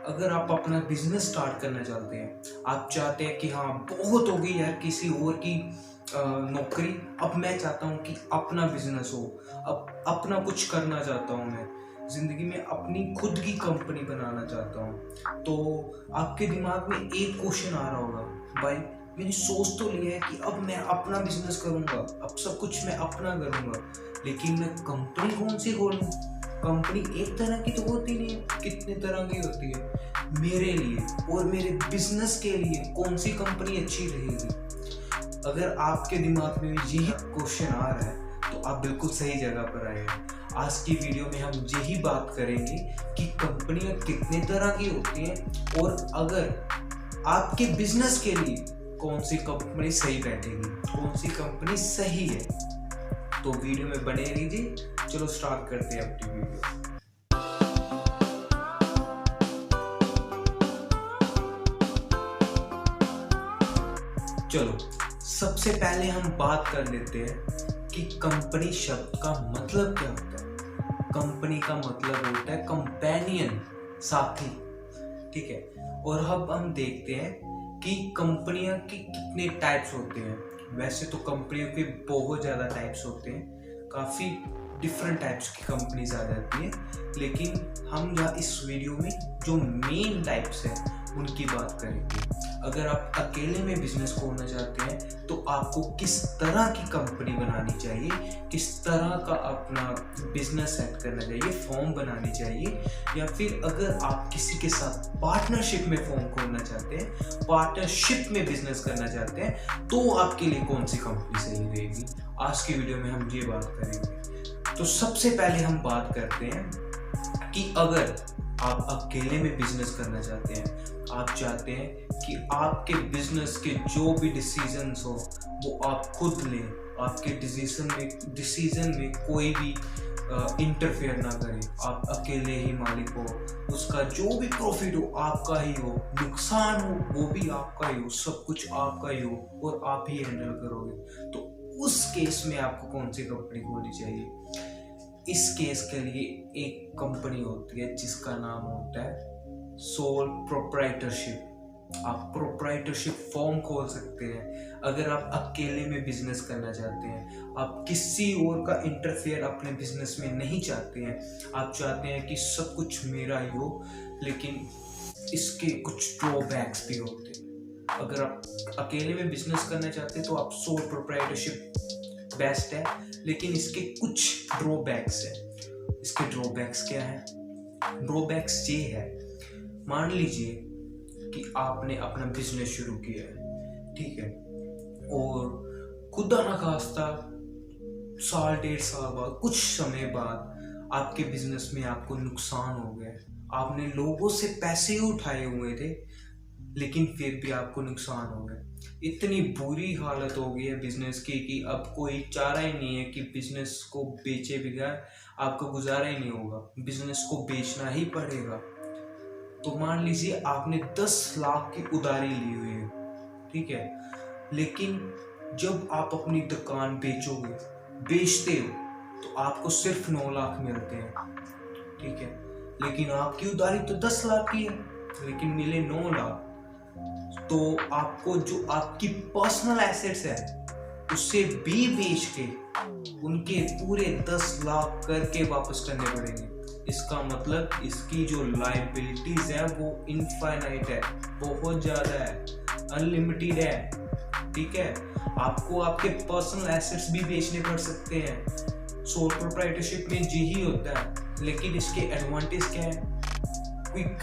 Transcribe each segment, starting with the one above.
अगर आप अपना बिजनेस स्टार्ट करना चाहते हैं, आप चाहते हैं कि हाँ बहुत हो गई यार किसी और की नौकरी, अब मैं चाहता हूँ कि अपना बिजनेस हो, अब अपना कुछ करना चाहता हूँ, मैं जिंदगी में अपनी खुद की कंपनी बनाना चाहता हूँ, तो आपके दिमाग में एक क्वेश्चन आ रहा होगा, भाई मैंने सोच तो लिया है कि अब मैं अपना बिजनेस करूंगा, अब सब कुछ मैं अपना करूंगा, लेकिन मैं कंपनी कौन सी खोलूं? कंपनी एक तरह की तो होती नहीं है, कितने तरह की होती है। मेरे लिए और मेरे बिजनेस के लिए कौन सी कंपनी अच्छी रहेगी? अगर आपके दिमाग में यही क्वेश्चन आ रहा है तो आप बिल्कुल सही जगह पर आए हैं। आज की वीडियो में हम यही बात करेंगे कि कंपनियां कितने तरह की होती हैं और अगर आपके बिजनेस के लिए कौन सी कंपनी सही बैठेगी, कौन सी कंपनी सही है। तो वीडियो में बने रहिए। चलो स्टार्ट करते हैं अपनी वीडियो। चलो सबसे पहले हम बात कर लेते हैं कि कंपनी शब्द का मतलब क्या होता है। कंपनी का मतलब होता है कंपेनियन, साथी, ठीक है। और अब हम देखते हैं कि कंपनियां के कितने टाइप्स होते हैं। वैसे तो कंपनियों के बहुत ज़्यादा टाइप्स होते हैं, काफ़ी डिफरेंट टाइप्स की कंपनीज आ जाती हैं, लेकिन हम यहाँ इस वीडियो में जो मेन टाइप्स हैं उनकी बात करेंगे। अगर आप अकेले में बिजनेस खोलना चाहते हैं तो आपको किस तरह की कंपनी बनानी चाहिए, किस तरह का अपना बिजनेस सेट करना चाहिए, फॉर्म बनानी चाहिए, या फिर अगर आप किसी के साथ पार्टनरशिप में फॉर्म खोलना चाहते हैं, पार्टनरशिप में बिजनेस करना चाहते हैं, तो आपके लिए कौन सी कंपनी सही रहेगी। आज की वीडियो में हम ये बात करेंगे। तो सबसे पहले हम बात करते हैं कि अगर आप अकेले में बिजनेस करना चाहते हैं, आप चाहते हैं कि आपके बिजनेस के जो भी डिसीजंस हो वो आप खुद लें, आपके डिसीजन में कोई भी इंटरफेयर ना करे, आप अकेले ही मालिक हो, उसका जो भी प्रॉफिट हो आपका ही हो, नुकसान हो वो भी आपका ही हो, सब कुछ आपका ही हो और आप ही हैंडल करोगे, तो उस केस में आपको कौन सी कंपनी खोलनी चाहिए। इस केस के लिए एक कंपनी होती है जिसका नाम होता है सोल प्रोप्राइटरशिप। आप प्रोप्राइटरशिप फॉर्म खोल सकते हैं अगर आप अकेले में बिजनेस करना चाहते हैं, आप किसी और का इंटरफेयर अपने बिजनेस में नहीं चाहते हैं, आप चाहते हैं कि सब कुछ मेरा ही हो, लेकिन इसके कुछ ड्रॉबैक्स भी होते हैं। अगर आप अकेले में बिजनेस करना चाहते हैं तो आप सोल प्रोप्राइटरशिप बेस्ट है, लेकिन इसके कुछ ड्रॉबैक्स हैं। इसके ड्रॉबैक्स क्या है? ड्रॉबैक्स ये है, मान लीजिए कि आपने अपना बिजनेस शुरू किया है, ठीक है, और खुदा ना खास्ता साल डेढ़ साल बाद, कुछ समय बाद आपके बिजनेस में आपको नुकसान हो गया। आपने लोगों से पैसे उठाए हुए थे लेकिन फिर भी आपको नुकसान हो गया। इतनी बुरी हालत हो गई है बिजनेस की कि अब कोई चारा ही नहीं है कि बिजनेस को बेचे बगैर आपको गुजारा ही नहीं होगा, बिजनेस को बेचना ही पड़ेगा। तो मान लीजिए आपने 10 लाख की उधारी ली हुई है, ठीक है, लेकिन जब आप अपनी दुकान बेचते हो तो आपको सिर्फ 9 लाख मिलते हैं, ठीक है, लेकिन आपकी उधारी तो 10 लाख की है लेकिन मिले 9 लाख। तो आपको जो आपकी पर्सनल एसेट्स है उससे भी बेच के उनके पूरे 10 लाख करके वापस करने पड़ेंगे। इसका मतलब इसकी जो लायबिलिटीज है वो इनफाइनाइट है, बहुत ज्यादा है, अनलिमिटेड है, ठीक है। आपको आपके पर्सनल एसेट्स भी बेचने पड़ सकते हैं। सोल प्रोप्राइटरशिप में यही होता है, लेकिन इसके एडवांटेज क्या है? क्विक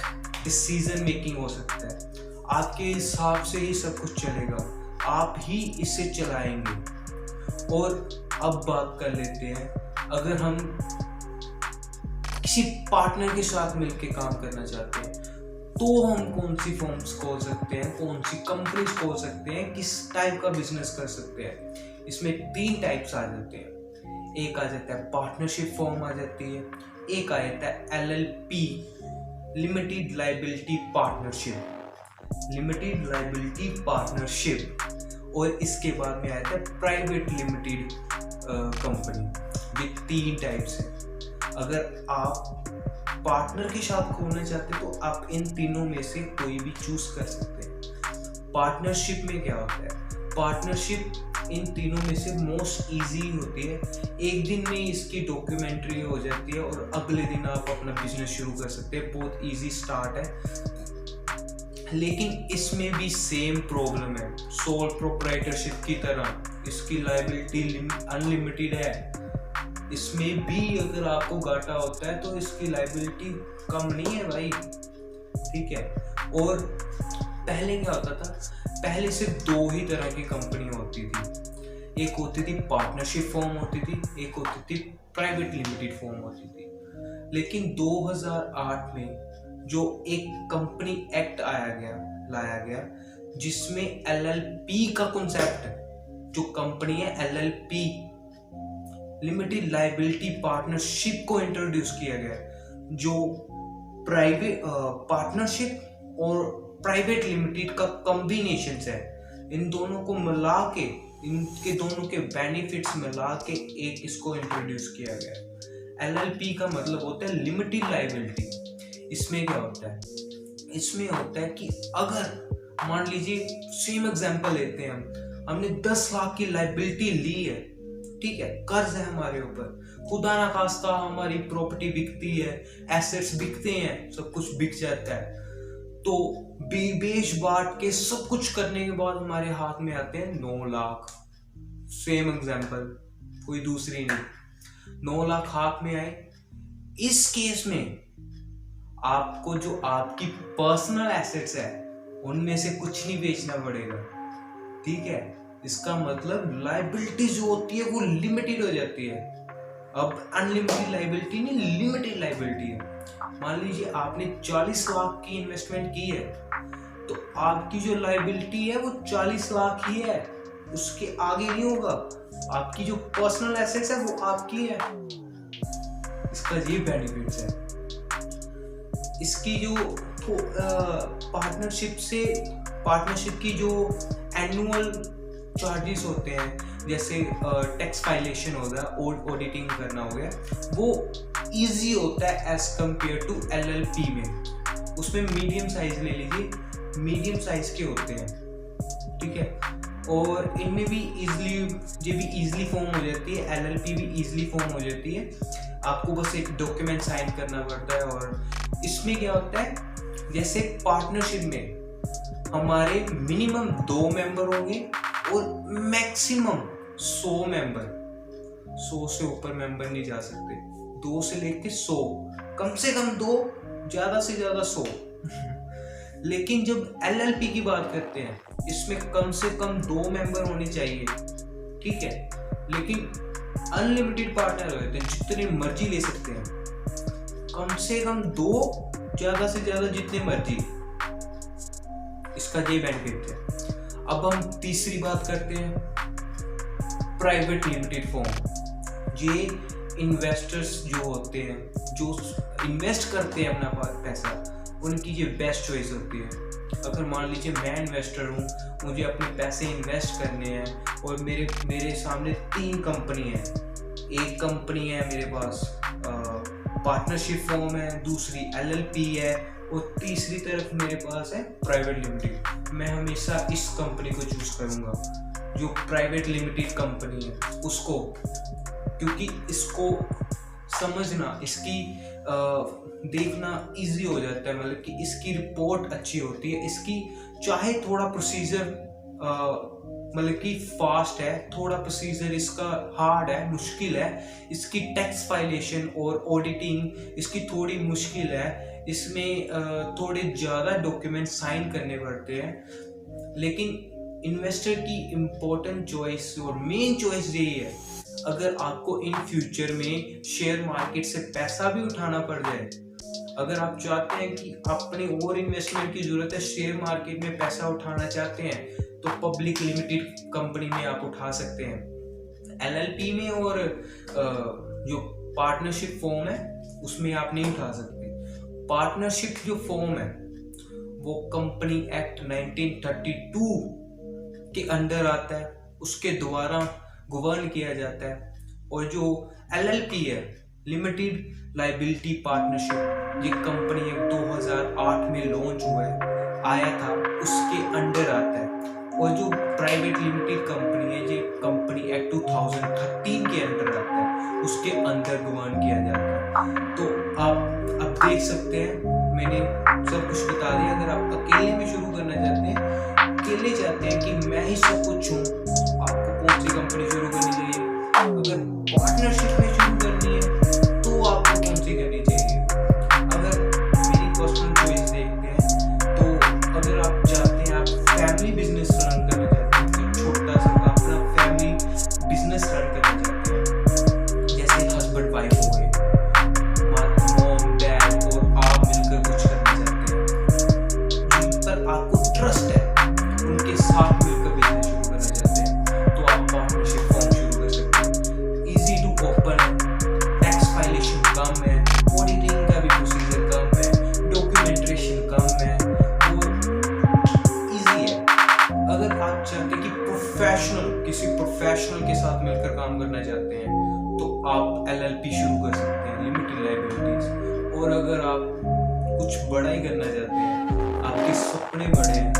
डिसीजन मेकिंग हो सकता है, आपके हिसाब से ही सब कुछ चलेगा, आप ही इसे चलाएंगे। और अब बात कर लेते हैं, अगर हम किसी पार्टनर के साथ मिलकर काम करना चाहते हैं तो हम कौन सी फर्म्स खोल सकते हैं, कौन सी कंपनीज खोल सकते हैं, किस टाइप का बिजनेस कर सकते हैं। इसमें 3 टाइप्स आ जाते हैं। एक आ जाता है पार्टनरशिप फॉर्म आ जाती है, एक आ जाता है LLP, लिमिटेड लायबिलिटी पार्टनरशिप, और इसके बाद में आता है प्राइवेट लिमिटेड कंपनी। ये 3 टाइप्स हैं। अगर आप पार्टनर के साथ खोलना चाहते हैं तो आप इन तीनों में से कोई भी चूज कर सकते हैं। पार्टनरशिप में क्या होता है, पार्टनरशिप इन तीनों में से मोस्ट इजी होती है। एक दिन में इसकी डॉक्यूमेंट्री हो जाती है और अगले दिन आप अपना बिजनेस शुरू कर सकते हैं। बहुत इजी स्टार्ट है, लेकिन इसमें भी सेम प्रॉब्लम है। सोल प्रोप्राइटरशिप की तरह इसकी लायबिलिटी अनलिमिटेड है। इसमें भी अगर आपको घाटा होता है तो इसकी लायबिलिटी कम नहीं है भाई, ठीक है। और पहले क्या होता था, पहले सिर्फ दो ही तरह की कंपनी होती थी। एक होती थी पार्टनरशिप फॉर्म होती थी, एक होती थी प्राइवेट लिमिटेड फॉर्म होती थी। लेकिन 2008 में जो एक कंपनी एक्ट लाया गया जिसमें एलएलपी का कॉन्सेप्ट है, जो कंपनी है एलएलपी लिमिटेड लायबिलिटी पार्टनरशिप को इंट्रोड्यूस किया गया, जो प्राइवेट पार्टनरशिप और प्राइवेट लिमिटेड का कॉम्बिनेशन है। इन दोनों को मिला के, इनके दोनों के बेनिफिट्स मिला के एक इसको इंट्रोड्यूस किया गया। एलएलपी का मतलब होता है लिमिटेड लायबिलिटी। इसमें क्या होता है, इसमें होता है कि अगर मान लीजिए सेम एग्जांपल लेते हैं, हमने 10 लाख की लायबिलिटी ली है, ठीक है, कर्ज है हमारे ऊपर, खुदा ना खास्ता हमारी प्रॉपर्टी बिकती है, एसेट्स बिकते हैं, सब कुछ बिक जाता है, तो बेच बांट के सब कुछ करने के बाद हमारे हाथ में आते हैं 9 लाख। सेम एग्जांपल, कोई दूसरी नहीं, 9 लाख हाथ में आए। इस केस में आपको जो आपकी पर्सनल एसेट्स है उनमें से कुछ नहीं बेचना पड़ेगा, ठीक है। इसका मतलब लायबिलिटी जो होती है वो लिमिटेड हो जाती है। अब अनलिमिटेड लायबिलिटी नहीं, लिमिटेड लायबिलिटी है। मान लीजिए आपने 40 लाख की इन्वेस्टमेंट की है, तो आपकी जो लायबिलिटी है वो 40 लाख ही है, उसके आगे नहीं होगा। आपकी जो पर्सनल एसेट्स है वो आपकी है। इसका ये बेनिफिट्स है। इसकी जो पार्टनरशिप की जो एनुअल चार्जेस होते हैं, जैसे टैक्स फाइलेशन हो गया, ऑडिटिंग करना हो गया, वो इजी होता है एज कंपेयर टू एलएलपी में। उसमें मीडियम साइज ले लीजिए, मीडियम साइज के होते हैं, ठीक है। और इनमें भी इजीली फॉर्म हो जाती है, एलएलपी भी इजीली फॉर्म हो जाती है। आपको बस एक डॉक्यूमेंट साइन करना पड़ता है। और इसमें क्या होता है, जैसे पार्टनरशिप में हमारे मिनिमम 2 मेंबर होंगे और मैक्सिमम 100 मेंबर, 100 से ऊपर मेंबर नहीं जा सकते। 2 से लेके 100, कम से कम 2, ज्यादा से ज्यादा 100। लेकिन जब एलएलपी की बात करते हैं, इसमें कम से कम 2 मेंबर होने चाहिए, ठीक है। लेकिन अनलिमिटेड पार्टनर होते हैं, जितने मर्जी ले सकते हैं, कम से कम 2, ज्यादा से ज्यादा जितने मर्जी। इसका ये बेनिफिट है। अब हम तीसरी बात करते हैं, प्राइवेट लिमिटेड फॉर्म। ये इन्वेस्टर्स जो होते हैं, जो इन्वेस्ट करते हैं अपना पैसा, उनकी ये बेस्ट चॉइस होती है। अगर मान लीजिए मैं इन्वेस्टर हूँ, मुझे अपने पैसे इन्वेस्ट करने हैं और मेरे सामने 3 कंपनी है। एक कंपनी है मेरे पास पार्टनरशिप फॉर्म है, दूसरी एलएलपी है और तीसरी तरफ मेरे पास है प्राइवेट लिमिटेड। मैं हमेशा इस कंपनी को चूज करूंगा, जो प्राइवेट लिमिटेड कंपनी है उसको, क्योंकि इसको समझना, इसकी देखना इजी हो जाता है। मतलब कि इसकी रिपोर्ट अच्छी होती है, इसकी चाहे थोड़ा प्रोसीजर मतलब कि फास्ट है, थोड़ा प्रोसीजर इसका हार्ड है, मुश्किल है। इसकी टैक्स फाइलेशन और ऑडिटिंग इसकी थोड़ी मुश्किल है। इसमें थोड़े ज़्यादा डॉक्यूमेंट साइन करने पड़ते हैं। लेकिन इन्वेस्टर की इम्पोर्टेंट चॉइस और मेन चॉइस यही है, अगर आपको इन फ्यूचर में शेयर मार्केट से पैसा भी उठाना पड़ जाए, अगर आप चाहते हैं कि अपने और इन्वेस्टमेंट की जरूरत है, शेयर मार्केट में पैसा उठाना चाहते हैं, तो पब्लिक लिमिटेड कंपनी में आप उठा सकते हैं। एलएलपी में और जो पार्टनरशिप फॉर्म है उसमें आप नहीं उठा सकते। पार्टनरशिप जो फॉर्म है वो कंपनी एक्ट 1932 के अंडर आता है, उसके द्वारा गवर्न किया जाता है। और जो एलएलपी है, लिमिटेड लायबिलिटी पार्टनरशिप, ये कंपनी एक 2008 में लॉन्च आया था, उसके अंडर आता है। और जो प्राइवेट लिमिटेड कंपनी है, ये कंपनी एक्ट 2013 के अंडर आता है, उसके अंदर गवर्न किया जाता है। तो आप अब देख सकते हैं, मैंने सब कुछ बता दिया। अगर आप अकेले में शुरू करना चाहते हैं, अकेले चाहते हैं कि मैं ही सब कुछ हूँ, आपको कौन सी कंपनी शुरू करनी चाहिए? अगर पार्टनरशिप में शुरू करनी है तो आपको कौन सी करनी चाहिए? अगर मेरी पर्सनल चॉइस देखते हैं तो अगर आप चाहते हैं, आप फैमिली बिजनेस रन करना चाहते हैं, छोटा सा अपना फैमिली बिजनेस रन करना चाहते हैं, जैसे हस्बैंड वाइफ हो गए, मॉम डैड और आप मिलकर कुछ करना चाहते हैं, जिन पर आपको ट्रस्ट है, उनके साथ मिलकर बिजनेस शुरू करना चाहते हैं, तो आप पार्टनरशिप फॉर्म शुरू कर सकते हैं। इजी टू ओपन, टैक्स फाइलेशन कम है, ऑडिटिंग का भी प्रोसीजर कम है, डॉक्यूमेंटेशन कम है और इजी है। अगर आप चाहते हैं कि किसी प्रोफेशनल के साथ मिलकर काम करना चाहते हैं, तो आप LLP शुरू कर सकते हैं, लिमिटेड लायबिलिटीज। और अगर आप कुछ बड़ा ही करना चाहते हैं, आपके सपने बड़े हैं,